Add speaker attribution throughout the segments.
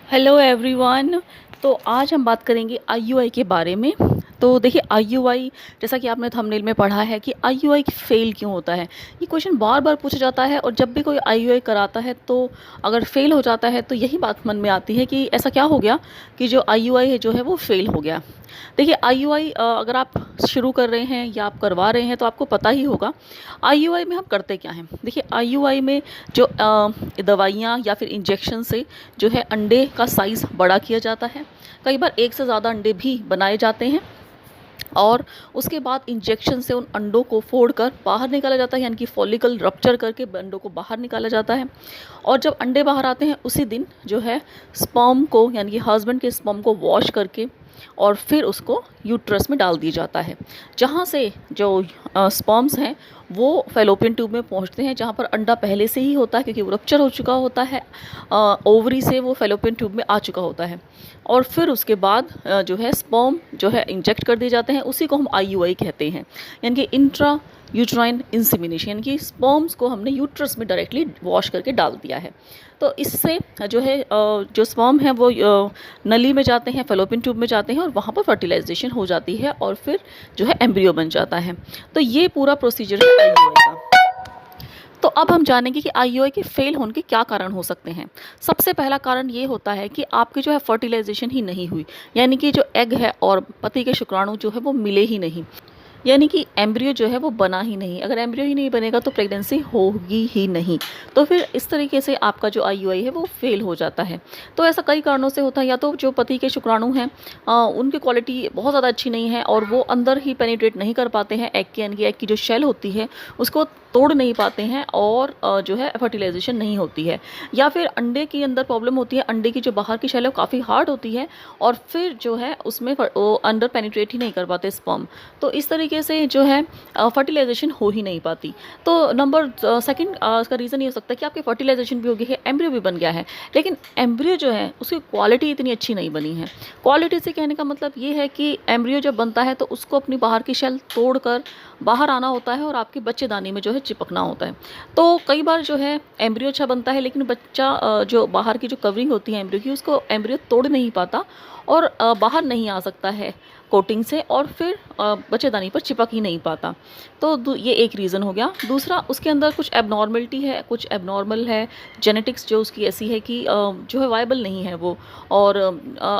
Speaker 1: Hello everyone. तो आज हम बात करेंगे आईयूआई के बारे में। तो देखिए आईयूआई, जैसा कि आपने थंबनेल में पढ़ा है कि आईयूआई फेल क्यों होता है, ये क्वेश्चन बार बार पूछा जाता है। और जब भी कोई आईयूआई कराता है तो अगर फेल हो जाता है तो यही बात मन में आती है कि ऐसा क्या हो गया कि जो आईयूआई है जो है वो फेल हो गया। देखिए आईयूआई अगर आप शुरू कर रहे हैं या आप करवा रहे हैं तो आपको पता ही होगा आईयूआई में हम करते क्या हैं। देखिए आईयूआई में जो दवाइयाँ या फिर इंजेक्शन से जो है अंडे का साइज़ बड़ा किया जाता है। कई बार एक से ज़्यादा अंडे भी बनाए जाते हैं और उसके बाद इंजेक्शन से उन अंडों को फोड़कर बाहर निकाला जाता है, यानी कि फॉलिकल रप्चर करके अंडों को बाहर निकाला जाता है। और जब अंडे बाहर आते हैं उसी दिन जो है स्पर्म को, यानी कि हस्बैंड के स्पर्म को वॉश करके और फिर उसको यूट्रस में डाल दिया जाता है, जहाँ से जो स्पर्म्स हैं वो फैलोपियन ट्यूब में पहुँचते हैं, जहाँ पर अंडा पहले से ही होता है क्योंकि वो रप्चर हो चुका होता है, ओवरी से वो फैलोपियन ट्यूब में आ चुका होता है। और फिर उसके बाद जो है स्पर्म जो है इंजेक्ट कर दिए जाते हैं, उसी को हम आईयूआई कहते हैं, यानी कि इंट्रा यूट्राइन इंसेमिनेशन, यानी कि स्पर्म्स को हमने यूट्रस में डायरेक्टली वॉश करके डाल दिया है। तो इससे जो है जो स्पर्म है वो नली में जाते हैं, फैलोपियन ट्यूब में जाते हैं और वहाँ पर फर्टिलाइजेशन हो जाती है और फिर जो है एम्ब्रियो बन जाता है। तो ये पूरा प्रोसीजर है आईयूआई का। तो अब हम जानेंगे कि आईयूआई के फेल होने के क्या कारण हो सकते हैं। सबसे पहला कारण ये होता है कि आपकी जो है फर्टिलाइजेशन ही नहीं हुई, यानी कि जो एग है और पति के शुक्राणु जो है वो मिले ही नहीं, यानी कि एम्ब्रियो जो है वो बना ही नहीं। अगर एम्ब्रियो ही नहीं बनेगा तो प्रेगनेंसी होगी ही नहीं। तो फिर इस तरीके से आपका जो आईयूआई है वो फेल हो जाता है। तो ऐसा कई कारणों से होता है, या तो जो पति के शुक्राणु हैं उनकी क्वालिटी बहुत ज़्यादा अच्छी नहीं है और वो अंदर ही पेनिट्रेट नहीं कर पाते हैं एग के, यानी कि एग की जो शेल होती है उसको तोड़ नहीं पाते हैं और जो है फर्टिलाइजेशन नहीं होती है। या फिर अंडे के अंदर प्रॉब्लम होती है, अंडे की जो बाहर की शेल है वो काफ़ी हार्ड होती है और फिर जो है उसमें वो अंडर पेनिट्रेट ही नहीं कर पाते स्पर्म। तो इस तरीके से जो है फर्टिलाइजेशन हो ही नहीं पाती। तो नंबर सेकंड इसका रीज़न ये हो सकता है कि आपकी फर्टिलाइजेशन भी हो गई है, एम्ब्रियो भी बन गया है, लेकिन एम्ब्रियो जो है उसकी क्वालिटी इतनी अच्छी नहीं बनी है। क्वालिटी से कहने का मतलब ये है कि एम्ब्रियो जब बनता है तो उसको अपनी बाहर की शेल तोड़कर बाहर आना होता है और आपके बच्चेदानी में जो है चिपकना होता है। तो कई बार जो है एम्ब्रियो अच्छा बनता है लेकिन बच्चा जो बाहर की जो कवरिंग होती है एम्ब्रियो की, उसको एम्ब्रियो तोड़ नहीं पाता और बाहर नहीं आ सकता है कोटिंग से और फिर बच्चेदानी पर चिपक ही नहीं पाता। तो ये एक रीज़न हो गया। दूसरा, उसके अंदर कुछ एबनॉर्मलिटी है, कुछ एबनॉर्मल है, जेनेटिक्स जो उसकी ऐसी है कि जो है वायबल नहीं है वो। और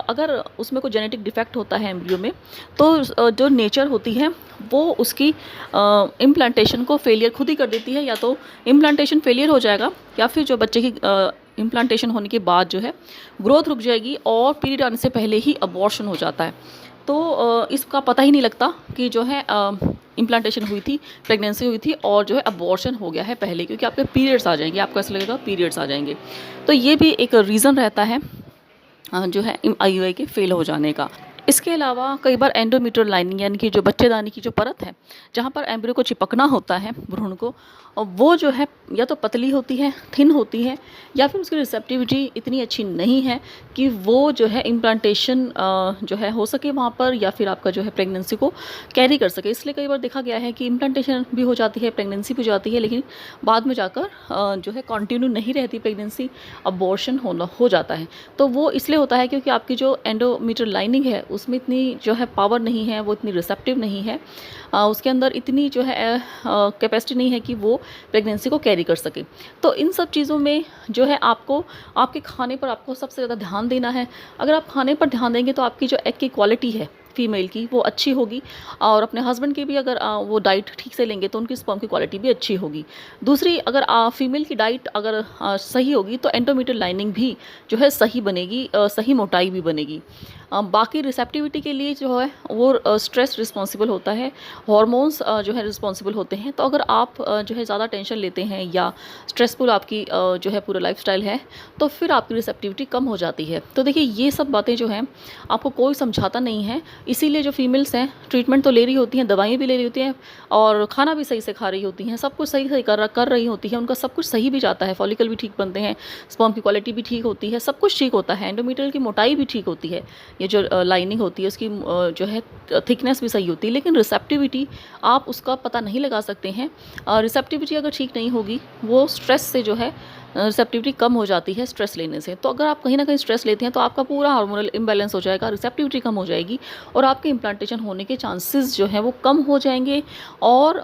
Speaker 1: अगर उसमें कोई जेनेटिक डिफेक्ट होता है एम्ब्रियो में तो जो नेचर होती है वो उसकी इम्प्लांटेशन को फेलियर खुद ही कर देती है, या तो इम्प्लांटेशन फेलियर हो जाएगा या फिर जो बच्चे की इम्प्लांटेशन होने के बाद जो है ग्रोथ रुक जाएगी और पीरियड आने से पहले ही अबॉर्शन हो जाता है। तो इसका पता ही नहीं लगता कि जो है इम्प्लांटेशन हुई थी, प्रेगनेंसी हुई थी और जो है अबॉर्शन हो गया है पहले, क्योंकि आपके पीरियड्स आ जाएंगे, आपको ऐसा लगेगा पीरियड्स आ जाएंगे। तो ये भी एक रीज़न रहता है जो है आईयूआई के फेल हो जाने का। इसके अलावा कई बार एंडोमेट्रियल लाइनिंग, यानी कि जो बच्चेदानी की जो परत है जहाँ पर एम्ब्रियो को चिपकना होता है भ्रूण को, और वो जो है या तो पतली होती है, थिन होती है, या फिर उसकी रिसेप्टिविटी इतनी अच्छी नहीं है कि वो जो है इम्प्लांटेशन जो है हो सके वहाँ पर, या फिर आपका जो है प्रेगनेंसी को कैरी कर सके। इसलिए कई बार देखा गया है कि इम्प्लांटेशन भी हो जाती है, प्रेगनेंसी भी हो जाती है, लेकिन बाद में जाकर जो है कंटिन्यू नहीं रहती प्रेगनेंसी, अबॉर्शन हो जाता है। तो वो इसलिए होता है क्योंकि आपकी जो एंडोमेट्रियल लाइनिंग है उसमें इतनी जो है पावर नहीं है, वो इतनी रिसेप्टिव नहीं है, उसके अंदर इतनी जो है कैपेसिटी नहीं है कि वो प्रेगनेंसी को कैरी कर सके। तो इन सब चीज़ों में जो है आपको आपके खाने पर आपको सबसे ज़्यादा ध्यान देना है। अगर आप खाने पर ध्यान देंगे तो आपकी जो एग की क्वालिटी है फीमेल की वो अच्छी होगी, और अपने हस्बैंड की भी अगर वो डाइट ठीक से लेंगे तो उनकी स्पर्म की क्वालिटी भी अच्छी होगी। दूसरी, अगर फीमेल की डाइट अगर सही होगी तो एंडोमेट्रियल लाइनिंग भी जो है सही बनेगी, सही मोटाई भी बनेगी। बाकी रिसेप्टिविटी के लिए जो है वो स्ट्रेस रिस्पॉन्सिबल होता है, हॉर्मोन्स जो है रिस्पॉन्सिबल होते हैं। तो अगर आप जो है ज़्यादा टेंशन लेते हैं या स्ट्रेसफुल आपकी जो है पूरा लाइफस्टाइल है तो फिर आपकी रिसेप्टिविटी कम हो जाती है। तो देखिए ये सब बातें जो हैं आपको कोई समझाता नहीं है, इसीलिए जो फीमेल्स हैं ट्रीटमेंट तो ले रही होती हैं, दवाइयाँ भी ले रही होती हैं और खाना भी सही से खा रही होती हैं, सब कुछ सही सही कर रही होती हैं, उनका सब कुछ सही भी जाता है, फॉलिकल भी ठीक बनते हैं, स्पर्म की क्वालिटी भी ठीक होती है, सब कुछ ठीक होता है, एंडोमेट्रियल की मोटाई भी ठीक होती है, ये जो लाइनिंग होती है उसकी जो है थिकनेस भी सही होती है, लेकिन रिसेप्टिविटी आप उसका पता नहीं लगा सकते हैं। रिसेप्टिविटी अगर ठीक नहीं होगी, वो स्ट्रेस से जो है रिसेप्टिविटी कम हो जाती है स्ट्रेस लेने से। तो अगर आप कहीं न कहीं स्ट्रेस लेते हैं तो आपका पूरा हार्मोनल इम्बैलेंस हो जाएगा, रिसेप्टिविटी कम हो जाएगी और आपके इम्प्लांटेशन होने के चांसेस जो हैं वो कम हो जाएँगे। और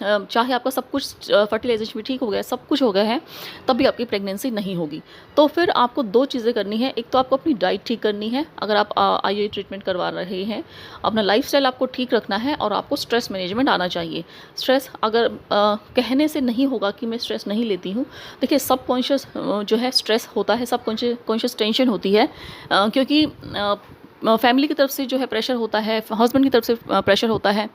Speaker 1: चाहे आपका सब कुछ फर्टिलाइज़ेशन भी ठीक हो गया है, सब कुछ हो गया है, तब भी आपकी प्रेगनेंसी नहीं होगी। तो फिर आपको 2 चीज़ें करनी है, एक तो आपको अपनी डाइट ठीक करनी है अगर आप आईयूआई ट्रीटमेंट करवा रहे हैं, अपना लाइफ़स्टाइल आपको ठीक रखना है और आपको स्ट्रेस मैनेजमेंट आना चाहिए। स्ट्रेस अगर कहने से नहीं होगा कि मैं स्ट्रेस नहीं लेती हूँ। देखिए सबकॉन्शियस जो है स्ट्रेस होता है, कॉन्शियस टेंशन होती है, क्योंकि फैमिली की तरफ से जो है प्रेशर होता है, हस्बैंड की तरफ से प्रेशर होता है,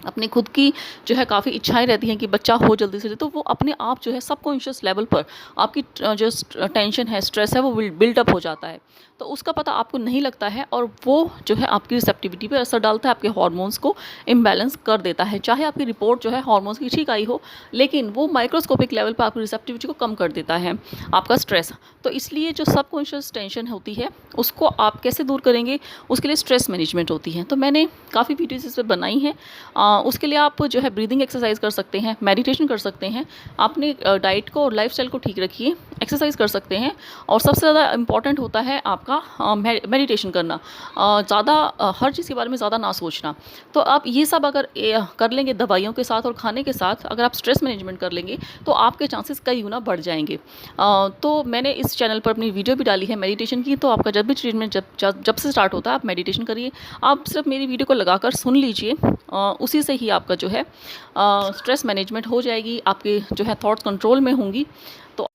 Speaker 1: अपनी खुद की जो है काफ़ी इच्छाएं रहती हैं कि बच्चा हो जल्दी से, तो वो अपने आप जो है सबकॉन्शियस लेवल पर आपकी जो टेंशन है, स्ट्रेस है, वो बिल्डअप हो जाता है। तो उसका पता आपको नहीं लगता है और वो जो है आपकी रिसेप्टिविटी पे असर डालता है, आपके हार्मोन्स को इम्बैलेंस कर देता है। चाहे आपकी रिपोर्ट जो है हार्मोन्स की ठीक आई हो, लेकिन वो माइक्रोस्कोपिक लेवल पर आपकी रिसेप्टिविटी को कम कर देता है, आपका स्ट्रेस। तो इसलिए जो सबकॉन्शियस टेंशन होती है उसको आप कैसे दूर करेंगे, उसके लिए स्ट्रेस मैनेजमेंट होती है। तो मैंने काफ़ी वीडियोज़ इस पर बनाई हैं। उसके लिए आप जो है ब्रीदिंग एक्सरसाइज कर सकते हैं, मेडिटेशन कर सकते हैं, अपने डाइट को और लाइफस्टाइल को ठीक रखिए, एक्सरसाइज कर सकते हैं और सबसे ज़्यादा इम्पॉर्टेंट होता है आपका मेडिटेशन करना, ज़्यादा हर चीज़ के बारे में ज़्यादा ना सोचना। तो आप ये सब अगर कर लेंगे दवाइयों के साथ और खाने के साथ, अगर आप स्ट्रेस मैनेजमेंट कर लेंगे तो आपके चांसेस कई गुना बढ़ जाएंगे। तो मैंने इस चैनल पर अपनी वीडियो भी डाली है मेडिटेशन की, तो आपका जब भी ट्रीटमेंट जब से स्टार्ट होता है आप मेडिटेशन करिए। आप सिर्फ मेरी वीडियो को लगाकर सुन लीजिए, उसी से ही आपका जो है स्ट्रेस मैनेजमेंट हो जाएगी, आपके जो है थॉट्स कंट्रोल में होंगी। तो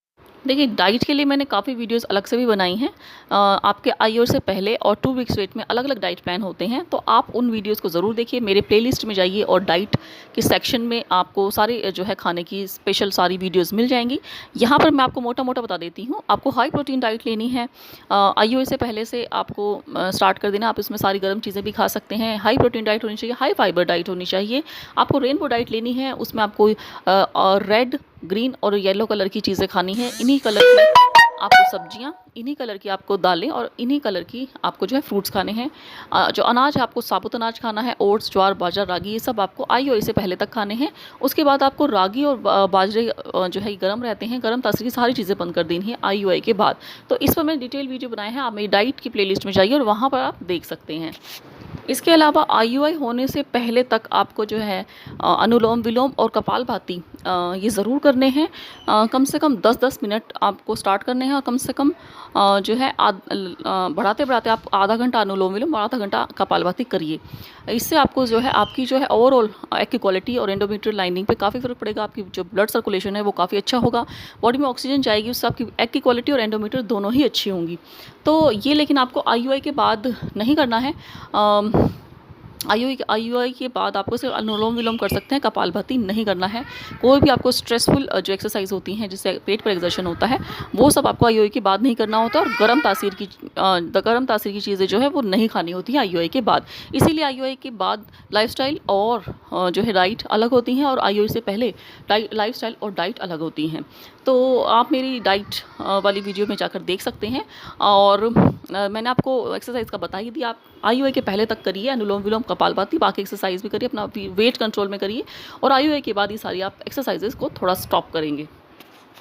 Speaker 1: देखिए डाइट के लिए मैंने काफ़ी वीडियोस अलग से भी बनाई हैं। आपके आईओआई से पहले और 2 वीक्स वेट में अलग अलग डाइट प्लान होते हैं, तो आप उन वीडियोस को ज़रूर देखिए। मेरे प्लेलिस्ट में जाइए और डाइट के सेक्शन में आपको सारे जो है खाने की स्पेशल सारी वीडियोस मिल जाएंगी। यहाँ पर मैं आपको मोटा मोटा बता देती हूँ। आपको हाई प्रोटीन डाइट लेनी है, आईओआई से पहले से आपको स्टार्ट कर देना। आप इसमें सारी गर्म चीज़ें भी खा सकते हैं। हाई प्रोटीन डाइट होनी चाहिए, हाई फाइबर डाइट होनी चाहिए। आपको रेनबो डाइट लेनी है, उसमें आपको रेड, ग्रीन और येलो कलर की चीज़ें खानी है। इन्हीं कलर की आपको सब्जियां, इन्हीं कलर की आपको दालें और इन्हीं कलर की आपको जो है फ्रूट्स खाने हैं। जो अनाज है आपको साबुत अनाज खाना है, ओट्स, ज्वार, बाजरा, रागी, ये सब आपको आईओआई से पहले तक खाने हैं। उसके बाद आपको रागी और बाजरे जो है गर्म रहते हैं, गर्म तासीर की सारी चीज़ें बंद कर देनी है आईओआई के बाद। तो इस पर मैंने डिटेल वीडियो बनाए हैं, आप मेरी डाइट की प्लेलिस्ट में जाइए और वहाँ पर आप देख सकते हैं। इसके अलावा आईयूआई होने से पहले तक आपको जो है अनुलोम विलोम और कपालभाति ये ज़रूर करने हैं। कम से कम 10-10 मिनट आपको स्टार्ट करने हैं और कम से कम जो है बढ़ाते बढ़ाते आप आधा घंटा अनुलोम विलोम और आधा घंटा कपालभाति करिए। इससे आपको जो है आपकी जो है ओवरऑल एग की क्वालिटी और एंडोमेट्रियल लाइनिंग पे काफ़ी फ़र्क पड़ेगा। आपकी जो ब्लड सर्कुलेशन है वो काफ़ी अच्छा होगा, बॉडी में ऑक्सीजन जाएगी, उससे आपकी एग की क्वालिटी और एंडोमेट्रियल दोनों ही अच्छी होंगी। तो ये लेकिन आपको आईयूआई के बाद नहीं करना है। आईयूआई के बाद आपको सिर्फ अनुलोम विलोम कर सकते हैं, कपालभाति नहीं करना है। कोई भी आपको स्ट्रेसफुल जो एक्सरसाइज होती हैं जिससे पेट पर एक्सर्शन होता है, वो सब आपको आईयूआई के बाद नहीं करना होता। और गर्म तासीर की चीज़ें जो है वो नहीं खानी होती हैं आईयूआई के बाद। इसीलिए आईयूआई के बाद लाइफस्टाइल और जो है डाइट अलग होती हैं और आईयूआई से पहले लाइफस्टाइल और डाइट अलग होती हैं। तो आप मेरी डाइट वाली वीडियो में जाकर देख सकते हैं। और मैंने आपको एक्सरसाइज का बता ही दिया। आप आईयूआई के पहले तक करिए अनुलोम विलोम कपालभाति, बाकी एक्सरसाइज भी करिए, अपना वेट कंट्रोल में करिए। और आईयूआई के बाद ये सारी आप एक्सरसाइजेज को थोड़ा स्टॉप करेंगे।